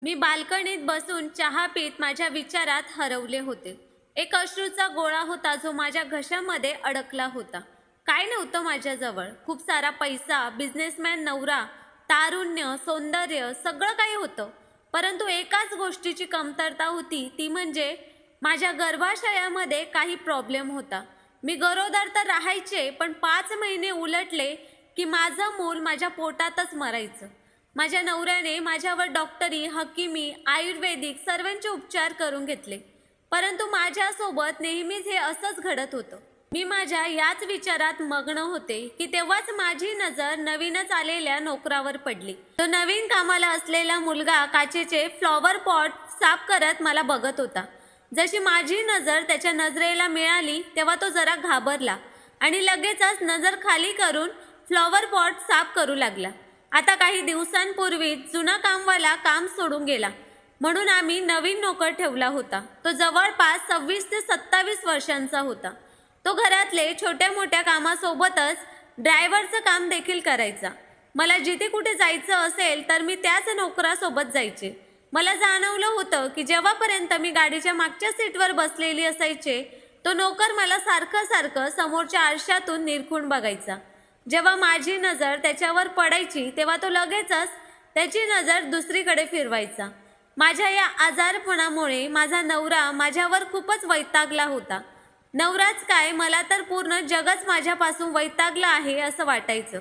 मी बाल्कनीत बसून चहा पीत माझ्या विचारात हरवले होते. एक अश्रूचा गोळा होता जो माझ्या घशामध्ये अडकला होता. काय नव्हतं माझ्याजवळ. खूप सारा पैसा, बिझनेसमॅन नवरा, तारुण्य, सौंदर्य सगळं काही होतं. परंतु एकाच गोष्टीची कमतरता होती, ती म्हणजे माझ्या गर्भाशयामध्ये काही प्रॉब्लेम होता. मी गरोदर तर राहायचे, पण 5 महिने उलटले की माझं मूल माझ्या पोटातच मरायचं. माझ्या नवऱ्याने माझ्यावर डॉक्टरी, हकीमी, आयुर्वेदिक सर्वांचे उपचार करून घेतले. परंतु माझ्यासोबत नेहमीच हे असंच घडत होतं. मी माझ्या याच विचारात मग्न होते की तेव्हाच माझी नजर नवीनच आलेल्या नोकरावर पडली. तो नवीन कामाला असलेला मुलगा काचेचे फ्लॉवर पॉट साफ करत मला बघत होता. जशी माझी नजर त्याच्या नजरेला मिळाली तेव्हा तो जरा घाबरला आणि लगेचच नजर खाली करून फ्लॉवर पॉट साफ करू लागला. आता काही दिवसांपूर्वी जुना कामवाला काम सोडून गेला, म्हणून आम्ही नवीन नोकर ठेवला होता. तो जवळपास 26 ते 27 वर्षांचा होता. तो घरातले छोट्या मोठ्या कामासोबतच ड्रायव्हरचं काम देखील करायचा. मला जिथे कुठे जायचं असेल तर मी त्याच नोकरासोबत जायचे. मला जाणवलं होतं की जेव्हापर्यंत मी गाडीच्या मागच्या सीटवर बसलेली असायचे, तो नोकर मला सारखं सारखं समोरच्या आरशातून निरखून बघायचा. जेव्हा माझी नजर त्याच्यावर पडायची तेव्हा तो लगेचच त्याची नजर दुसरीकडे फिरवायचा. माझ्या या आजारपणामुळे माझा नवरा माझ्यावर खूपच वैतागला होता. नवराच काय, मला तर पूर्ण जगच माझ्यापासून वैतागलं आहे असं वाटायचं.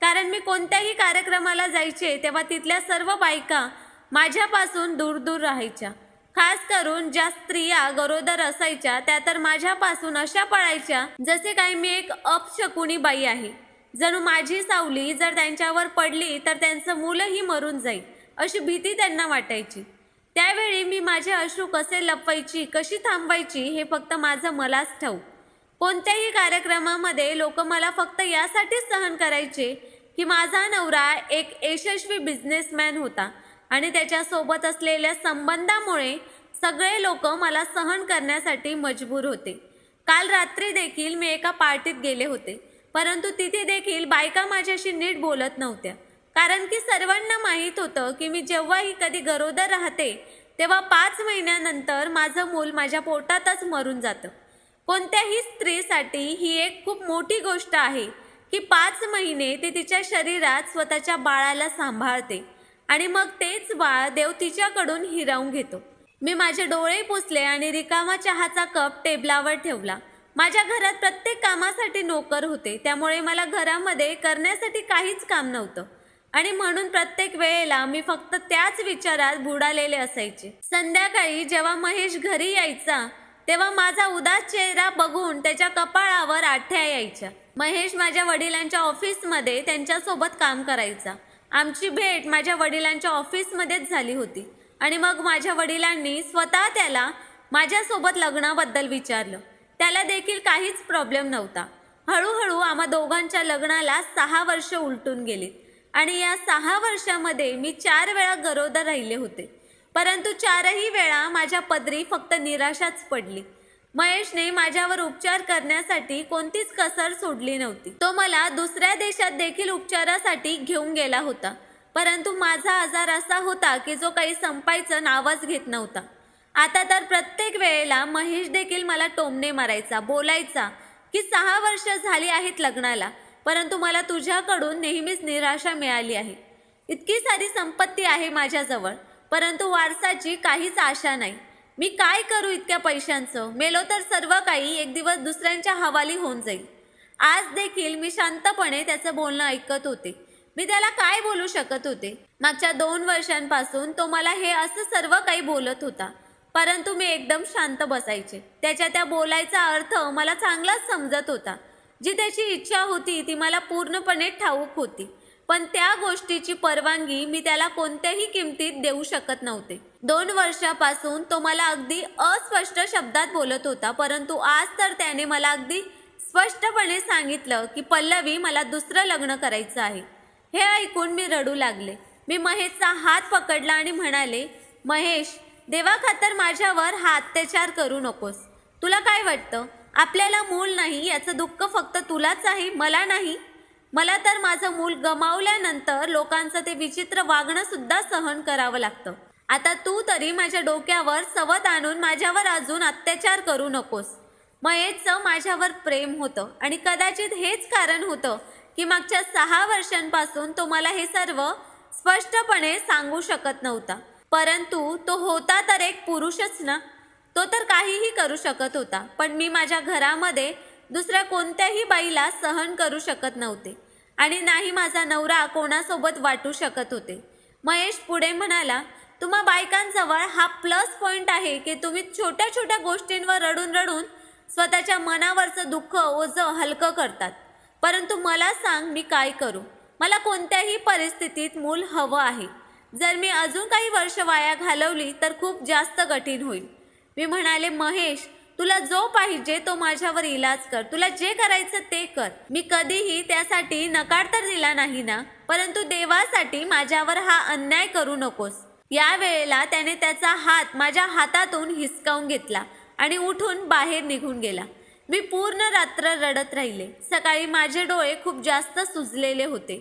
कारण मी कोणत्याही कार्यक्रमाला जायचे तेव्हा तिथल्या सर्व बायका माझ्यापासून दूर दूर राहायच्या. खास करून ज्या स्त्रिया गरोदर असायच्या त्या तर माझ्यापासून अशा पळायच्या जसे काही मी एक अपशकुनी बाई आहे. जणू माझी सावली जर त्यांच्यावर पडली तर त्यांचं मूलही मरून जाईल अशी भीती त्यांना वाटायची. त्यावेळी मी माझे अश्रू कसे लपवायची, कशी थांबवायची हे फक्त माझं मलाच ठाऊक. कोणत्याही कार्यक्रमामध्ये लोक मला फक्त यासाठीच सहन करायचे की माझा नवरा एक यशस्वी बिझनेसमॅन होता आणि त्याच्यासोबत असलेल्या संबंधामुळे सगळे लोक मला सहन करण्यासाठी मजबूर होते. काल रात्री देखील मी एका पार्टीत गेले होते, परंतु तिथे देखील बायका माझ्याशी नीट बोलत नव्हत्या. कारण की सर्वांना माहीत होतं की मी जेव्हाही कधी गरोदर राहते तेव्हा 5 महिन्यानंतर माझं मूल माझ्या पोटातच मरून जातं. कोणत्याही स्त्रीसाठी ही एक खूप मोठी गोष्ट आहे की 5 महिने ती तिच्या शरीरात स्वतःच्या बाळाला सांभाळते आणि मग तेच बाळ देव तिच्याकडून हिरावून घेतो. मी माझे डोळे पुसले आणि रिकामा चहाचा कप टेबलावर ठेवला. माझ्या घरात प्रत्येक कामासाठी नोकर होते, त्यामुळे मला घरामध्ये करण्यासाठी काहीच काम नव्हतं आणि म्हणून प्रत्येक वेळेला मी फक्त त्याच विचारात बुडालेले असायचे. संध्याकाळी जेव्हा महेश घरी यायचा तेव्हा माझा उदास चेहरा बघून त्याच्या कपाळावर आठ्या यायच्या. महेश माझ्या वडिलांच्या ऑफिसमध्ये त्यांच्यासोबत काम करायचा. आमची भेट माझ्या वडिलांच्या ऑफिसमध्येच झाली होती आणि मग माझ्या वडिलांनी स्वतः त्याला माझ्यासोबत लग्नाबद्दल विचारलं. त्याला देखील काहीच प्रॉब्लेम नव्हता. हळूहळू आम्हा दोघांच्या लग्नाला 6 वर्ष उलटून गेली आणि या 6 वर्षामध्ये मी 4 वेळा गरोदर राहिले होते. परंतु 4ही वेळा माझ्या पदरी फक्त निराशाच पडली. महेशने माझ्यावर उपचार करण्यासाठी कोणतीच कसर सोडली नव्हती. तो मला दुसऱ्या देशात देखील उपचारासाठी घेऊन गेला होता. परंतु माझा आजार असा होता की जो काही संपायचं नावच घेत नव्हता. आता तर प्रत्येक वेळेला महेश देखील मला टोमणे मारायचा, बोलायचा की 6 वर्ष झाली आहेत लग्नाला, परंतु मला तुझ्याकडून नेहमीच निराशा मिळाली आहे. इतकी सारी संपत्ती आहे माझ्याजवळ, परंतु वारसाची काहीच आशा नाही. मी काय करू इतक्या पैशांचं? मेलो तर सर्व काही एक दिवस दुसऱ्यांच्या हवाली होऊन जाईल. आज देखील मी शांतपणे त्याचं बोलणं ऐकत होते. मी त्याला काय बोलू शकत होते? मागच्या 2 वर्षांपासून तो मला हे असं सर्व काही बोलत होता, परंतु मी एकदम शांत बसायचे. त्याच्या त्या बोलायचा अर्थ मला चांगलाच समजत होता. जी त्याची इच्छा होती ती मला पूर्णपणे ठाऊक होती, पण त्या गोष्टीची परवानगी मी त्याला कोणत्याही किमतीत देऊ शकत नव्हते. 2 वर्षापासून तो मला अगदी अस्पष्ट शब्दात बोलत होता, परंतु आज तर त्याने मला अगदी स्पष्टपणे सांगितलं की पल्लवी, मला दुसरं लग्न करायचं आहे. हे ऐकून मी रडू लागले. मी महेशचा हात पकडला आणि म्हणाले, महेश, देवाखातर माझ्यावर हा अत्याचार करू नकोस. तुला काय वाटतं, आपल्याला मूल नाही याचं दुःख फक्त तुलाच आहे, मला नाही? मला तर माझं मूल गमावल्यानंतर लोकांचं ते विचित्र वागणं सुद्धा सहन करावं लागतं. आता तू तरी माझ्या डोक्यावर सवत आणून माझ्यावर अजून अत्याचार करू नकोस. महेशचं माझ्यावर प्रेम होतं आणि कदाचित हेच कारण होतं की मागच्या 6 वर्षांपासून तो मला हे सर्व स्पष्टपणे सांगू शकत नव्हता. परंतु तो होता तर एक पुरुषच ना. तो तर काहीही करू शकत होता, पण मी माझ्या घरामध्ये दुसऱ्या कोणत्याही बाईला सहन करू शकत नव्हते आणि नाही माझा नवरा कोणासोबत वाटू शकत होते. महेश पुढे म्हणाला, तुम्हा बायकांजवळ हा प्लस पॉइंट आहे की तुम्ही छोट्या छोट्या गोष्टींवर रडून रडून स्वतःच्या मनावरचं दुःख ओझं हलकं करतात. परंतु मला सांग, मी काय करू? मला कोणत्याही परिस्थितीत मूल हवं आहे. जर मी अजून काही वर्ष वाया घालवली तर खूप जास्त कठीण होईल. मी म्हणाले, महेश, तुला जो पाहिजे तो माझ्यावर इलाज कर. तुला जे करायचं ते कर. मी कधीही त्यासाठी नकार तर दिला नाही ना. परंतु देवासाठी माझ्यावर हा अन्याय करू नकोस. या वेळेला त्याने त्याचा हात माझ्या हातातून हिसकावून घेतला आणि उठून बाहेर निघून गेला. मी पूर्ण रात्र रडत राहिले. सकाळी माझे डोळे खूप जास्त सुजलेले होते.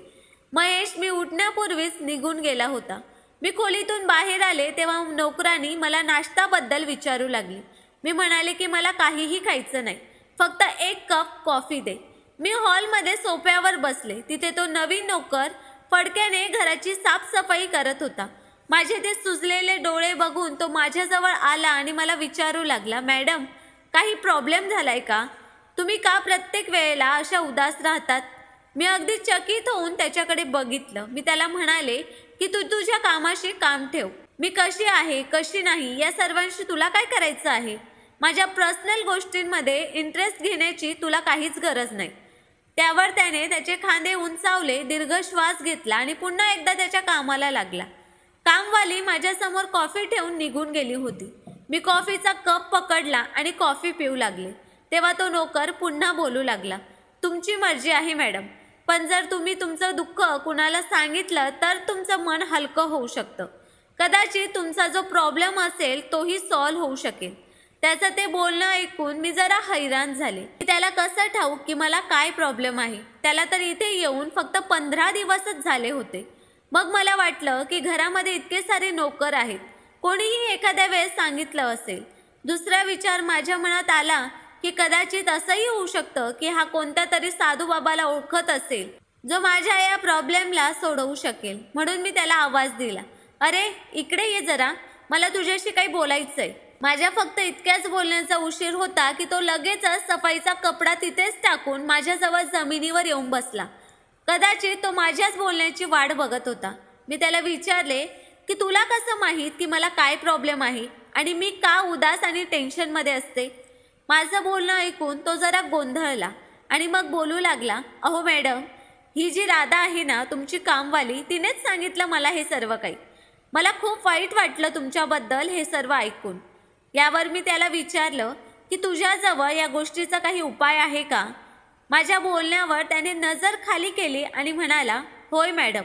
महेश मी उठण्यापूर्वीच निघून गेला होता. मी खोलीतून बाहेर आले तेव्हा नोकरानी मला नाश्त्याबद्दल विचारू लागली. मी म्हणाले की मला काहीही खायचं नाही, फक्त 1 कप कॉफी दे. मी हॉलमध्ये सोफ्यावर बसले. तिथे तो नवीन नोकर फडक्याने घराची साफसफाई करत होता. माझे ते सुजलेले डोळे बघून तो माझ्याजवळ आला आणि मला विचारू लागला, मॅडम, काही प्रॉब्लेम झालाय का? तुम्ही का प्रत्येक वेळेला अशा उदास राहतात? मी अगदी चकित होऊन त्याच्याकडे बघितलं. मी त्याला म्हणाले की तू तुझ्या कामाशी काम ठेव. मी कशी आहे कशी नाही या सर्वांशी तुला काय करायचं आहे? माझ्या पर्सनल गोष्टींमध्ये इंटरेस्ट घेण्याची तुला काहीच गरज नाही. त्यावर त्याने त्याचे खांदे उंचावले, दीर्घ श्वास घेतला आणि पुन्हा एकदा त्याच्या कामाला लागला. कामवाली माझ्यासमोर कॉफी ठेवून निघून गेली होती. मी कॉफीचा कप पकडला आणि कॉफी पिऊ लागले. तेव्हा तो नोकर पुन्हा बोलू लागला, तुमची मर्जी आहे मॅडम, पण जर तुम्ही तुमचं दुःख कुणाला सांगितलं तर तुमचं मन हलकं होऊ शकतं. कदाचित तुमचा जो प्रॉब्लेम असेल तोही सॉल्व्ह होऊ शकेल. त्याचं ते बोलणं ऐकून मी जरा हैराण झाले. त्याला कसं ठाऊक की मला काय प्रॉब्लेम आहे? त्याला तर इथे येऊन फक्त 15 दिवसच झाले होते. मग मला वाटलं की घरामध्ये इतके सारे नोकर आहेत, कोणीही एखाद्या वेळेस सांगितलं असेल. दुसरा विचार माझ्या मनात आला की कदाचित असंही होऊ शकतं की हा कोणत्या तरी साधू बाबाला ओळखत असेल जो माझ्या या प्रॉब्लेमला सोडवू शकेल. म्हणून मी त्याला आवाज दिला, अरे इकडे ये जरा, मला तुझ्याशी काही बोलायचंय. माझ्या फक्त इतक्याच बोलण्याचा उशीर होता की तो लगेचच सफाईचा कपडा तिथेच टाकून माझ्याजवळ जमिनीवर येऊन बसला. कदाचित तो माझ्याच बोलण्याची वाट बघत होता. मी त्याला विचारले की तुला कसं माहीत की मला काय प्रॉब्लेम आहे आणि मी का उदास आणि टेन्शनमध्ये असते? माझं बोलणं ऐकून तो जरा गोंधळला आणि मग बोलू लागला, अहो मॅडम, ही जी राधा आहे ना तुमची कामवाली, तिनेच सांगितलं मला हे सर्व काही. मला खूप वाईट वाटलं तुमच्याबद्दल हे सर्व ऐकून. यावर मी त्याला विचारलं की तुझ्याजवळ या गोष्टीचा काही उपाय आहे का? माझ्या बोलण्यावर त्याने नजर खाली केली आणि म्हणाला, होय मॅडम,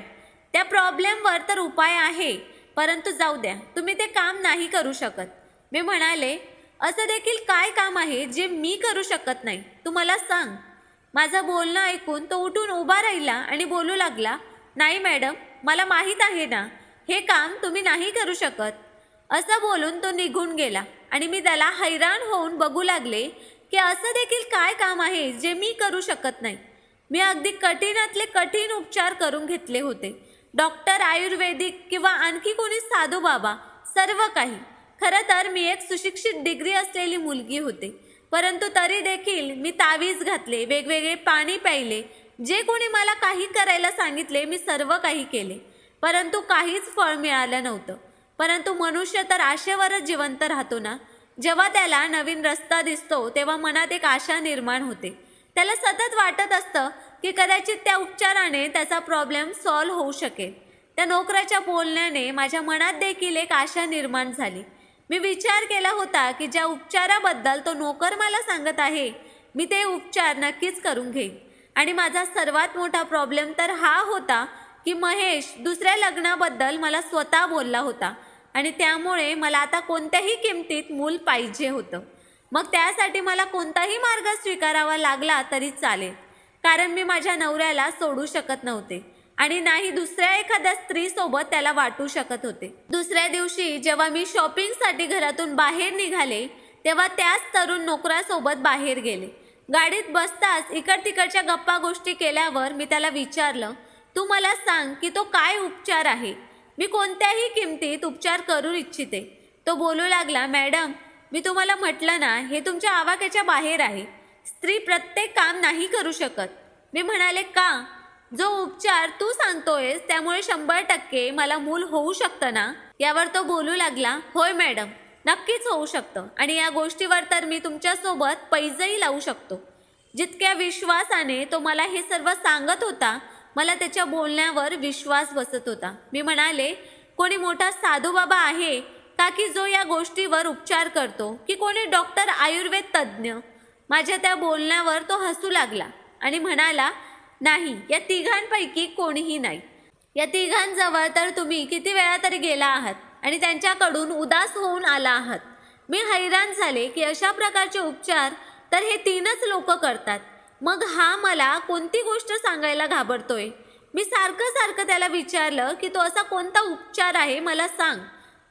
त्या प्रॉब्लेमवर तर उपाय आहे, परंतु जाऊ द्या, तुम्ही ते काम नाही करू शकत. मी म्हणाले, असं देखील काय काम आहे जे मी करू शकत नाही? तू मला सांग. माझं बोलणं ऐकून तो उठून उभा राहिला आणि बोलू लागला, नाही मॅडम, मला माहीत आहे ना, हे काम तुम्ही नाही करू शकत. असं बोलून तो निघून गेला आणि मी त्याला हैराण होऊन बघू लागले की असं देखील काय काम आहे जे मी करू शकत नाही. मी अगदी कठीणातले कठीण उपचार करून घेतले होते. डॉक्टर, आयुर्वेदिक किंवा आणखी कोणी साधू बाबा, सर्व काही. खरं तर मी एक सुशिक्षित डिग्री असलेली मुलगी होते, परंतु तरी देखील मी तावीज घातले, वेगवेगळे पाणी प्यायले, जे कोणी मला काही करायला सांगितले मी सर्व काही केले, परंतु काहीच फळ मिळालं नव्हतं. परंतु मनुष्य तर आशेवरच जिवंत राहतो ना. जेव्हा त्याला नवीन रस्ता दिसतो तेव्हा मनात एक आशा निर्माण होते. त्याला सतत वाटत असतं की कदाचित त्या उपचाराने त्याचा प्रॉब्लेम सॉल्व्ह होऊ शकेल. त्या नोकराच्या बोलण्याने माझ्या मनात देखील एक आशा निर्माण झाली. मी विचार केला होता की ज्या उपचाराबद्दल तो नोकर मला सांगत आहे, मी ते उपचार नक्कीच करून घेईन. आणि माझा सर्वात मोठा प्रॉब्लेम तर हा होता की महेश दुसऱ्या लग्नाबद्दल मला स्वतः बोलला होता आणि त्यामुळे मला आता कोणत्याही किमतीत मूल पाहिजे होतं. मग त्यासाठी मला कोणताही मार्ग स्वीकारावा लागला तरी चालेल, कारण मी माझ्या नवऱ्याला सोडू शकत नव्हते आणि नाही दुसऱ्या एखाद्या स्त्रीसोबत त्याला वाटू शकत होते. दुसऱ्या दिवशी जेव्हा मी शॉपिंगसाठी घरातून बाहेर निघाले तेव्हा त्याच तरुण नोकरासोबत बाहेर गेले. गाडीत बसताच इकड तिकडच्या गप्पा गोष्टी केल्यावर मी त्याला विचारलं, तू मला सांग की तो काय उपचार आहे? मी कोणत्याही किमतीत उपचार करू इच्छिते. तो बोलू लागला, मॅडम मी तुम्हाला म्हटलं ना, हे तुमच्या आवाक्याच्या बाहेर आहे. स्त्री प्रत्येक काम नाही करू शकत. मी म्हणाले, का? जो उपचार तू सांगतोयस त्यामुळे 100% मला मूल होऊ शकतं ना? यावर तो बोलू लागला, होय मॅडम, नक्कीच होऊ शकतं आणि या गोष्टीवर तर मी तुमच्यासोबत पैजही लावू शकतो. जितक्या विश्वासाने तो मला हे सर्व सांगत होता, मला त्याच्या बोलण्यावर विश्वास बसत होता. मी म्हणाले, कोणी मोठा साधू बाबा आहे का की जो या गोष्टीवर उपचार करतो, की कोणी डॉक्टर आयुर्वेद तज्ज्ञ? माझ्या त्या बोलण्यावर तो हसू लागला आणि म्हणाला, नाही, या तिघांपैकी कोणीही नाही. या तिघांजवळ तर तुम्ही किती वेळा तरी गेला आहात आणि त्यांच्याकडून उदास होऊन आला आहात. मी हैराण झाले की अशा प्रकारचे उपचार तर हे 3च लोक करतात. मग हा मला कोणती गोष्ट सांगायला घाबरतोय? मी सारखं त्याला विचारलं की तो असा कोणता उपचार आहे मला सांग,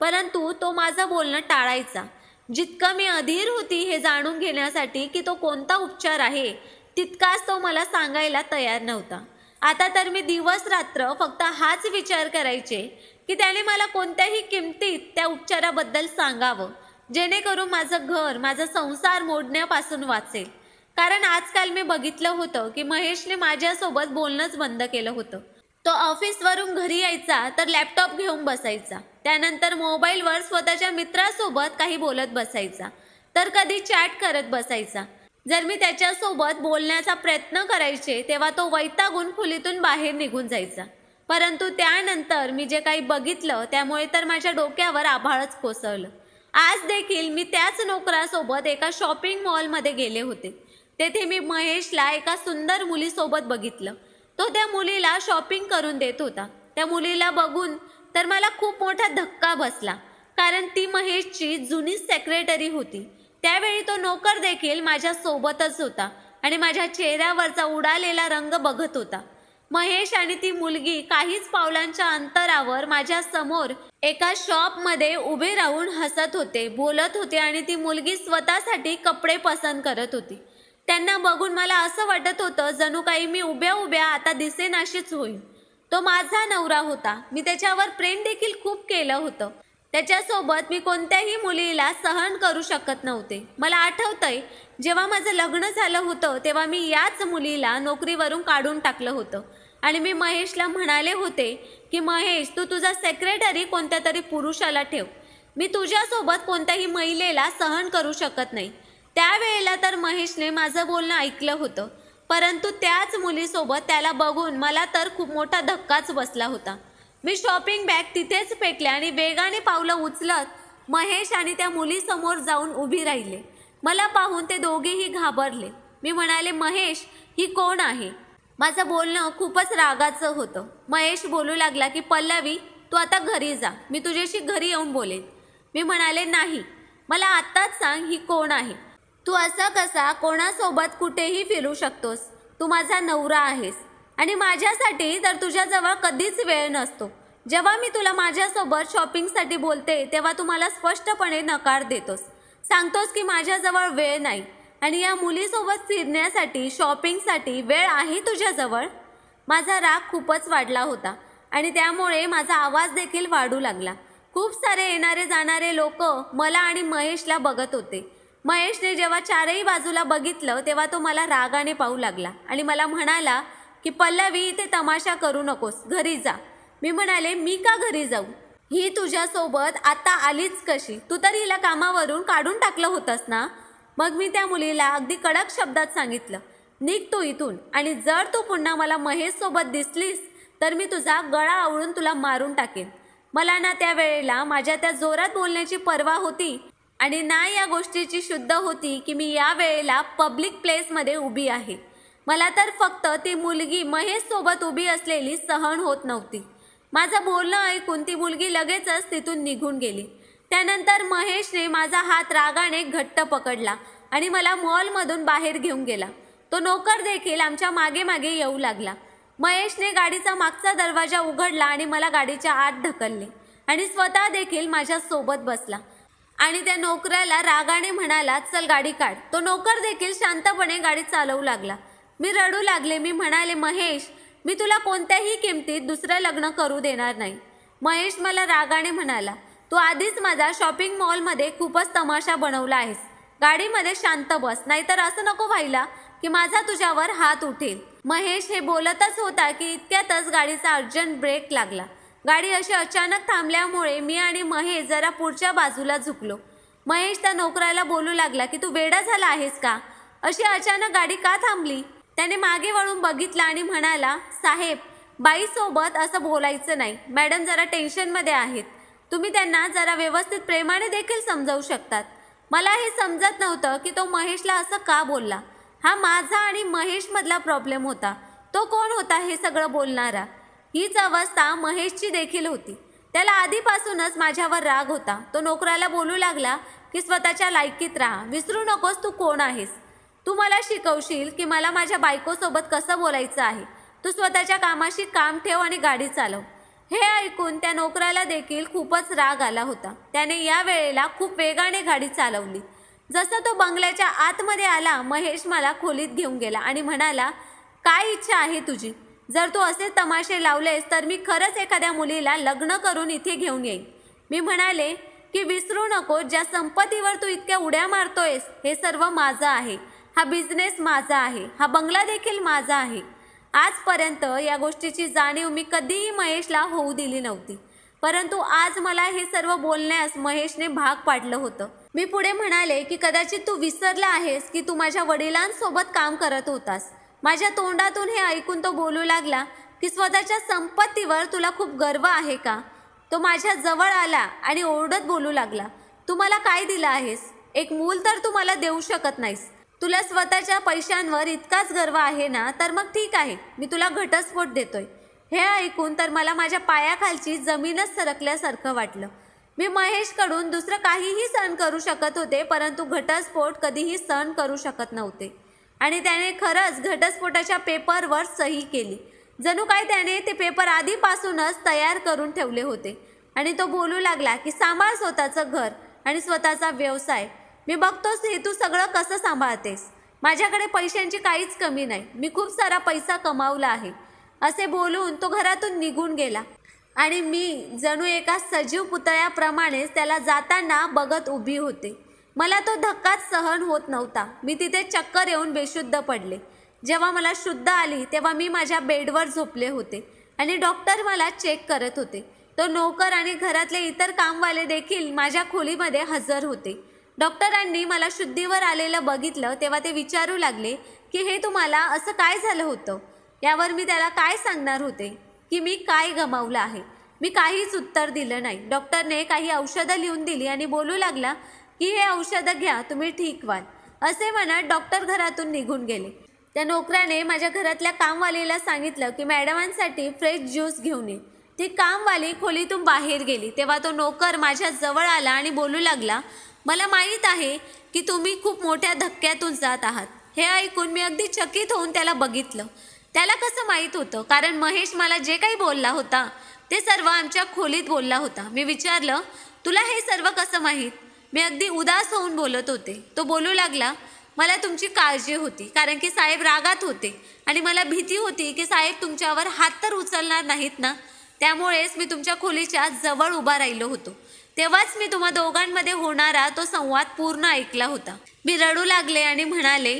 परंतु तो माझं बोलणं टाळायचा. जितकं मी अधीर होती हे जाणून घेण्यासाठी की तो कोणता उपचार आहे, तितकाच तो मला सांगायला तयार नव्हता. आता तर मी दिवस रात्र फक्त हाच विचार करायचे की त्याने मला कोणत्याही किमतीत त्या उपचाराबद्दल सांगावं, जेणेकरून माझं घर, माझा संसार मोडण्यापासून वाचेल. कारण आजकाल मी बघितलं होतं की महेशने माझ्यासोबत बोलणंच बंद केलं होतं. तो ऑफिसवरून घरी यायचा तर लॅपटॉप घेऊन बसायचा, त्यानंतर मोबाईलवर स्वतःच्या मित्रासोबत काही बोलत बसायचा, तर कधी चॅट करत बसायचा. जर मी त्याच्यासोबत बोलण्याचा प्रयत्न करायचे तेव्हा तो वैतागून खोलीतून बाहेर निघून जायचा. परंतु त्यानंतर मी जे काही बघितलं त्यामुळे तर माझ्या डोक्यावर आभाळच कोसळलं. आज देखील मी त्याच नोकरासोबत एका शॉपिंग मॉलमध्ये गेले होते. तेथे मी महेशला एका सुंदर मुलीसोबत बघितलं. तो त्या मुलीला शॉपिंग करून देत होता. त्या मुलीला बघून तर मला खूप मोठा धक्का बसला, कारण ती महेशची जुनी सेक्रेटरी होती. त्यावेळी तो नोकर देखील माझ्या सोबतच होता आणि माझ्या चेहऱ्यावरचा उडालेला रंग बघत होता. महेश आणि ती मुलगी काहीच पावलांच्या अंतरावर माझ्या समोर एका शॉपमध्ये उभे राहून हसत होते, बोलत होते आणि ती मुलगी स्वतःसाठी कपडे पसंत करत होती. त्यांना बघून मला असं वाटत होतं जणू काही मी उभ्या उभ्या आता दिसेनाशीच होईल. तो माझा नवरा होता. मी त्याच्यावर प्रेम देखील खूप केलं होतं. त्याच्यासोबत मी कोणत्याही मुलीला सहन करू शकत नव्हते. मला आठवतंय, जेव्हा माझं लग्न झालं होतं तेव्हा मी याच मुलीला नोकरीवरून काढून टाकलं होतं आणि मी महेशला म्हणाले होते की महेश, तू तुझा सेक्रेटरी कोणत्या तरी पुरुषाला ठेव. मी तुझ्यासोबत कोणत्याही महिलेला सहन करू शकत नाही. त्यावेळेला तर महेशने माझं बोलणं ऐकलं होतं, परंतु त्याच मुलीसोबत त्याला बघून मला तर खूप मोठा धक्काच बसला होता. मी शॉपिंग बॅग तिथेच फेकले आणि वेगाने पावलं उचलत महेश आणि त्या मुलीसमोर जाऊन उभी राहिले. मला पाहून ते दोघेही घाबरले. मी म्हणाले, महेश, ही कोण आहे? माझं बोलणं खूपच रागाचं होतं. महेश बोलू लागला की पल्लवी, तू आता घरी जा, मी तुझ्याशी घरी येऊन बोलेन. मी म्हणाले, नाही, मला आत्ताच सांग ही कोण आहे? तू असा कसा कोणासोबत कुठेही फिरू शकतोस? तू माझा नवरा आहेस आणि माझ्यासाठी तर तुझ्याजवळ कधीच वेळ नसतो. जेव्हा मी तुला माझ्यासोबत शॉपिंगसाठी बोलते तेव्हा तू मला स्पष्टपणे नकार देतोस. सांगतोस की माझ्याजवळ वेळ नाही आणि या मुलीसोबत फिरण्यासाठी, शॉपिंगसाठी वेळ आहे तुझ्याजवळ. माझा राग खूपच वाढला होता आणि त्यामुळे माझा आवाज देखील वाढू लागला. खूप सारे येणारे जाणारे लोक मला आणि महेशला बघत होते. महेशने जेव्हा चारही बाजूला बघितलं तेव्हा तो मला रागाने पाहू लागला आणि मला म्हणाला की पल्लवी, इथे तमाशा करू नकोस, घरी जा. मी म्हणाले, मी का घरी जाऊ? ही तुझ्यासोबत आता आलीच कशी? तू तर हिला कामावरून काढून टाकलं होतंस ना? मग मी त्या मुलीला अगदी कडक शब्दात सांगितलं, निघ तू इथून आणि जर तू पुन्हा मला महेशसोबत दिसलीस तर मी तुझा गळा आवळून तुला मारून टाकेन. मला ना त्यावेळेला माझ्या त्या जोरात बोलण्याची पर्वा होती आणि ना या गोष्टीची शुद्ध होती की मी या वेळेला पब्लिक प्लेसमध्ये उभी आहे. मला तर फक्त ती मुलगी महेशसोबत उभी असलेली सहन होत नव्हती. माझं बोलणं ऐकून ती मुलगी लगेचच तिथून निघून गेली. त्यानंतर महेशने माझा हात रागाने घट्ट पकडला आणि मला मॉलमधून बाहेर घेऊन गेला. तो नोकर देखील आमच्या मागे मागे येऊ लागला. महेशने गाडीचा मागचा दरवाजा उघडला आणि मला गाडीच्या आत ढकलले आणि स्वतः देखील माझ्या सोबत बसला आणि त्या नोकराला रागाने म्हणाला, चल गाडी काढ. तो नोकर देखील शांतपणे गाडी चालवू लागला. मी रडू लागले. मी म्हणाले, महेश, मी तुला कोणत्याही किमतीत दुसरं लग्न करू देणार नाही. महेश मला रागाने म्हणाला, तू आधीच माझा शॉपिंग मॉलमध्ये खूपच तमाशा बनवला आहेस. गाडीमध्ये शांत बस, नाहीतर असं नको व्हायला की माझा तुझ्यावर हात उठेल. महेश हे बोलतच होता की इतक्यातच गाडीचा अर्जंट ब्रेक लागला. गाडी अशी अचानक थांबल्यामुळे मी आणि महेश जरा पुढच्या बाजूला झुकलो. महेश त्या नोकराला बोलू लागला की तू वेडा झाला आहेस का? अशी अचानक गाडी का थांबली? त्याने मागे वळून बघितला आणि म्हणाला, साहेब, बाईसोबत असं बोलायचं नाही. मॅडम जरा टेन्शनमध्ये आहेत. तुम्ही त्यांना जरा व्यवस्थित प्रेमाने देखील समजावू शकतात. मला हे समजत नव्हतं की तो महेशला असं का बोलला. हा माझा आणि महेशमधला प्रॉब्लेम होता. तो कोण होता हे सगळं बोलणारा? हीच अवस्था महेशची देखील होती. त्याला आधीपासूनच माझ्यावर राग होता. तो नोकराला बोलू लागला की स्वतःच्या लायकीत राहा, विसरू नकोस तू कोण आहेस. तू मला शिकवशील की मला माझ्या बायकोसोबत कसं बोलायचं आहे. तू स्वतःच्या कामाशी काम ठेव आणि गाडी चालव. हे ऐकून त्या नोकराला देखील खूपच राग आला होता. त्याने या वेळेला खूप वेगाने गाडी चालवली. जसं तो बंगल्याच्या आतमध्ये आला, महेश मला खोलीत घेऊन गेला आणि म्हणाला, काय इच्छा आहे तुझी? जर तू असे तमाशे लावलेस तर मी खरंच एखाद्या मुलीला लग्न करून इथे घेऊन येईन. मी म्हणाले की विसरू नको, ज्या संपत्तीवर तू इतक्या उड्या मारतोयस हे सर्व माझं आहे. हा बिझनेस माझा आहे. हा बंगला देखील माझा आहे. आजपर्यंत या गोष्टीची जाणीव मी कधीही महेशला होऊ दिली नव्हती. परंतु आज मला हे सर्व बोलण्यास महेशने भाग पाडलं होतं. मी पुढे म्हणाले की कदाचित तू विसरला आहेस की तू माझ्या वडिलांसोबत काम करत होतास. माझ्या तोंडातून हे ऐकून तो बोलू लागला की स्वतःच्या संपत्तीवर तुला खूप गर्व आहे का? तो माझ्या जवळ आला आणि ओरडत बोलू लागला, तू मला काय दिलं आहेस? एक मूल तर तू मला देऊ शकत नाहीस. तुला स्वतःच्या पैशांवर इतकाच गर्व आहे ना, तर मग ठीक आहे, मी तुला घटस्फोट देतोय. हे ऐकून तर मला माझ्या पायाखालची जमीनच सरकल्यासारखं वाटलं. मी महेशकडून दुसरं काहीही सहन करू शकत होते, परंतु घटस्फोट कधीही सहन करू शकत नव्हते. आणि त्याने खरंच घटस्फोटाच्या पेपरवर सही केली. जणू काय त्याने ते पेपर आधीपासूनच तयार करून ठेवले होते. आणि तो बोलू लागला की सांभाळ स्वतःचं घर आणि स्वतःचा व्यवसाय. मी बघतोस हे तू सगळं कसं सांभाळतेस. माझ्याकडे पैशांची काहीच कमी नाही. मी खूप सारा पैसा कमावला आहे. असे बोलून तो घरातून निघून गेला आणि मी जणू एका सजीव पुतळ्याप्रमाणेच त्याला जाताना बघत उभी होते. मला तो धक्काच सहन होत नव्हता. मी तिथे चक्कर येऊन बेशुद्ध पडले. जेव्हा मला शुद्ध आली तेव्हा मी माझ्या बेडवर झोपले होते आणि डॉक्टर मला चेक करत होते. तो नोकर आणि घरातले इतर कामवाले देखील माझ्या खोलीमध्ये हजर होते. डॉक्टरांनी मला शुद्धीवर आलेलं बघितलं तेव्हा ते विचारू लागले की हे तुम्हाला असं काय झालं होतं. यावर मी त्याला काय सांगणार होते की मी काय गमावलं आहे. मी काहीच उत्तर दिलं नाही. डॉक्टरने काही औषधं लिहून दिली आणि बोलू लागला की हे औषधं घ्या, तुम्ही ठीक व्हाल. असे म्हणत डॉक्टर घरातून निघून गेले. त्या नोकराने माझ्या घरातल्या कामवालीला सांगितलं की मॅडमांसाठी फ्रेश ज्यूस घेऊन ये. ती कामवाली खोलीतून बाहेर गेली तेव्हा तो नोकर माझ्या जवळ आला आणि बोलू लागला, मला माहीत आहे की तुम्ही खूप मोठ्या धक्क्यातून जात आहात. हे ऐकून मी अगदी चकित होऊन त्याला बघितलं. त्याला कसं माहीत होतं? कारण महेश मला जे काही बोलला होता ते सर्व आमच्या खोलीत बोलला होता. मी विचारलं, तुला हे सर्व कसं माहीत? मी अगदी उदास होऊन बोलत होते. तो बोलू लागला, मला तुमची काळजी होती कारण की साहेब रागात होते आणि मला भीती होती की साहेब तुमच्यावर हात तर उचलणार नाहीत ना. त्यामुळेच मी तुमच्या खोलीच्या जवळ उभा राहिलो होतो. तेव्हाच मी तुम्हा दोघांमध्ये होणारा तो संवाद पूर्ण ऐकला होता. मी रडू लागले आणि म्हणाले,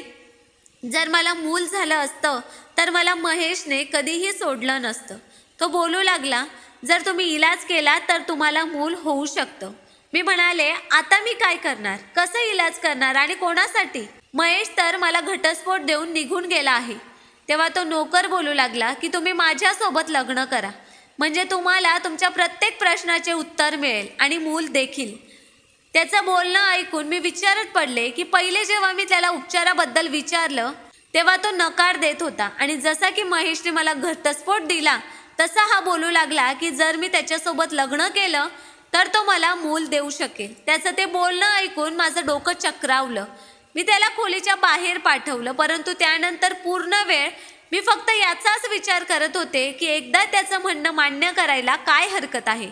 जर मला मूल झालं असतं तर मला महेशने कधीही सोडलं नसतं. तो बोलू लागला, जर तुम्ही इलाज केला तर तुम्हाला मूल होऊ शकतं. मी म्हणाले, आता मी काय करणार? कसं इलाज करणार आणि कोणासाठी? महेश तर मला घटस्फोट देऊन निघून गेला आहे. तेव्हा तो नोकर बोलू लागला की तुम्ही माझ्यासोबत लग्न करा, म्हणजे तुम्हाला तुमच्या प्रत्येक प्रश्नाचे उत्तर मिळेल आणि मूल देखील. त्याचं बोलणं ऐकून मी विचारत पडले की पहिले जेव्हा मी त्याला उपचाराबद्दल विचारलं तेव्हा तो नकार देत होता आणि जसा की महेशने मला घटस्फोट दिला तसा हा बोलू लागला की जर मी त्याच्यासोबत लग्न केलं तर तो मला मूल देऊ शकेल. त्याचं ते बोलणं ऐकून माझं डोकं चक्रावलं. मी त्याला खोलीच्या बाहेर पाठवलं, परंतु त्यानंतर पूर्ण वेळ मी फक्त याचाच विचार करत होते की एकदा त्याचं म्हणणं मान्य करायला काय हरकत आहे.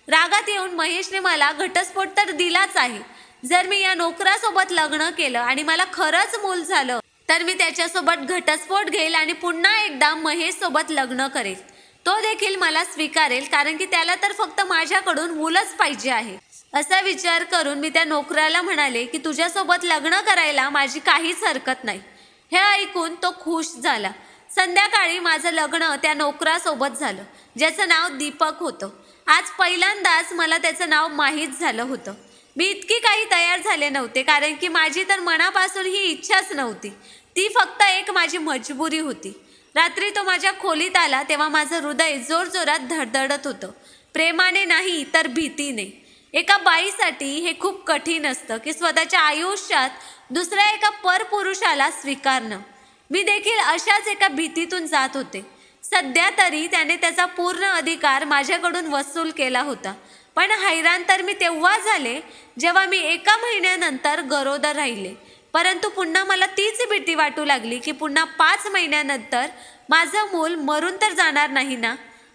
रागात येऊन महेशने मला घटस्फोट तर दिलाच आहे. जर मी या नोकरासोबत लग्न केलं आणि मला खरंच मूल झालं तर मी त्याच्यासोबत घटस्फोट घेईल आणि पुन्हा एकदा महेश सोबत लग्न करेल. तो देखील मला स्वीकारेल, कारण की त्याला तर फक्त माझ्याकडून मूलच पाहिजे आहे. असा विचार करून मी त्या नोकराला म्हणाले की तुझ्यासोबत लग्न करायला माझी काहीच हरकत नाही. हे ऐकून तो खुश झाला. संध्याकाळी माझं लग्न त्या नोकरासोबत झालं, ज्याचं नाव दीपक होतं. आज पहिल्यांदाच मला त्याचं नाव माहीत झालं होतं. मी इतकी काही तयार झाले नव्हते, कारण की माझी तर मनापासून ही इच्छाच नव्हती. ती फक्त एक माझी मजबुरी होती. रात्री तो माझ्या खोलीत आला तेव्हा माझं हृदय जोरजोरात धडधडत होतं. प्रेमाने नाही तर भीतीने. एका बाईसाठी हे खूप कठीण असतं की स्वतःच्या आयुष्यात दुसऱ्या एका परपुरुषाला स्वीकारणं. मी देखील अशाच एका भीतीतून जात होते. सध्या तरी त्याने त्याचा पूर्ण अधिकार माझ्याकडून वसूल केला होता. पण हैराण तर मी तेव्हा झाले जेव्हा मी एका महिन्यानंतर गरोदर राहिले. परंतु पुन्हा मला तीच भीती वाटू लागली की पुन्हा 5 महिन्यानंतर माझं मूल मरून तर जाणार नाही ना.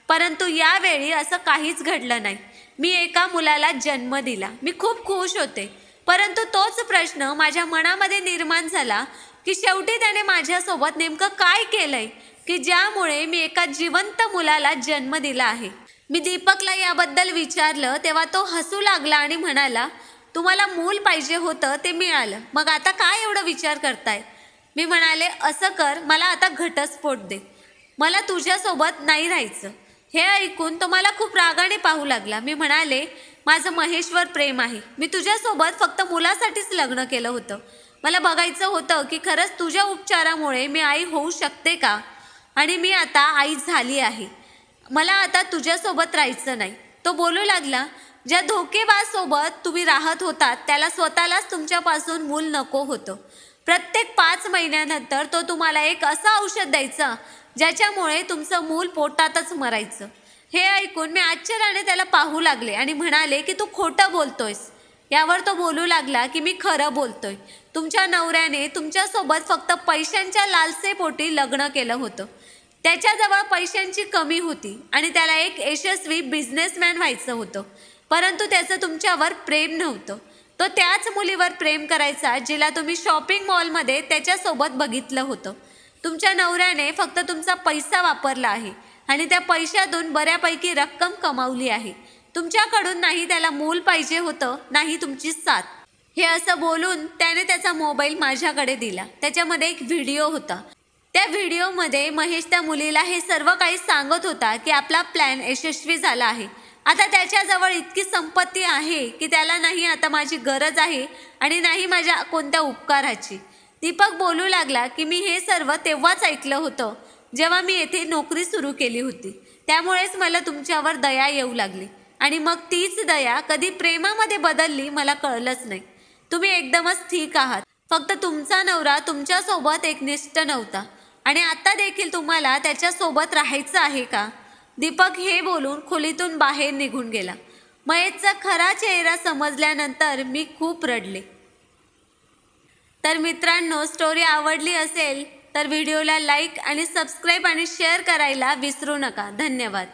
परंतु यावेळी असं काहीच घडलं नाही. मी एका मुलाला जन्म दिला. मी खूप खुश होते. परंतु तोच प्रश्न माझ्या मनामध्ये निर्माण झाला की शेवटी त्याने माझ्यासोबत नेमकं काय केलंय की ज्यामुळे मी एका जिवंत मुलाला जन्म दिला आहे. मी दीपकला याबद्दल विचारलं तेव्हा तो हसू लागला आणि म्हणाला, तुम्हाला मूल पाहिजे होतं ते मिळालं, मग आता काय एवढं विचार करताय. मी म्हणाले, असं कर, मला आता घटस्फोट दे, मला तुझ्यासोबत नाही राहायचं. हे ऐकून तो मला खूप रागाने पाहू लागला. मी म्हणाले, माझं महेशवर प्रेम आहे. मी तुझ्यासोबत फक्त मुलासाठीच लग्न केलं होतं. मला बघायचं होतं की खरंच तुझ्या उपचारामुळे मी आई होऊ शकते का, आणि मी आता आई झाली आहे. मला आता तुझ्यासोबत राहायचं नाही. तो बोलू लागला, ज्या धोकेबाजसोबत तुम्ही राहत होतात त्याला स्वतःलाच तुमच्यापासून मूल नको होतं. प्रत्येक 5 महिन्यानंतर तो तुम्हाला एक असं औषध द्यायचा ज्याच्यामुळे तुमचं मूल पोटातच मरायचं. हे ऐकून मी आश्चर्याने त्याला पाहू लागले आणि म्हणाले की तू खोटं बोलतोयस. यावर तो बोलू लागला की मी खरं बोलतोय. तुमच्या नवऱ्याने तुमच्यासोबत फक्त पैशांच्या लालसेपोटी लग्न केलं होतं. त्याच्याजवळ पैशांची कमी होती आणि त्याला एक यशस्वी बिझनेसमॅन व्हायचं होतं. परंतु त्याचं तुमच्यावर प्रेम नव्हतं. तो त्याच मुलीवर प्रेम करायचा जिला तुम्ही शॉपिंग मॉलमध्ये त्याच्यासोबत बघितलं होतं. तुमच्या नवऱ्याने फक्त तुमचा पैसा वापरला आहे आणि त्या पैशातून बऱ्यापैकी रक्कम कमावली आहे. तुमच्याकडून नाही त्याला मूल पाहिजे होतं, नाही तुमची साथ. हे असं बोलून त्याने त्याचा मोबाईल माझ्याकडे दिला. त्याच्यामध्ये एक व्हिडिओ होता. त्या व्हिडिओमध्ये महेश त्या मुलीला हे सर्व काही सांगत होता की आपला प्लॅन यशस्वी झाला आहे. आता त्याच्याजवळ इतकी संपत्ती आहे की त्याला नाही आता माझी गरज आहे आणि नाही माझ्या कोणत्या उपकाराची. दीपक बोलू लागला की मी हे सर्व तेव्हाच ऐकलं होतं जेव्हा मी येथे नोकरी सुरू केली होती. त्यामुळेच मला तुमच्यावर दया येऊ लागली आणि मग तीच दया कधी प्रेमामध्ये बदलली मला कळलंच नाही. तुम्ही एकदमच ठीक आहात. फक्त तुमचा नवरा तुमच्यासोबत एकनिष्ठ नव्हता आणि आता देखील तुम्हाला त्याच्यासोबत राहायचं आहे का. दीपक हे बोलून खोलीतून बाहेर निघून गेला. महेशचा खरा चेहरा समजल्यानंतर मी खूप रडले. तर मित्रांनो, स्टोरी आवडली असेल तर व्हिडिओला लाईक आणि सबस्क्राईब आणि शेअर करायला विसरू नका. धन्यवाद.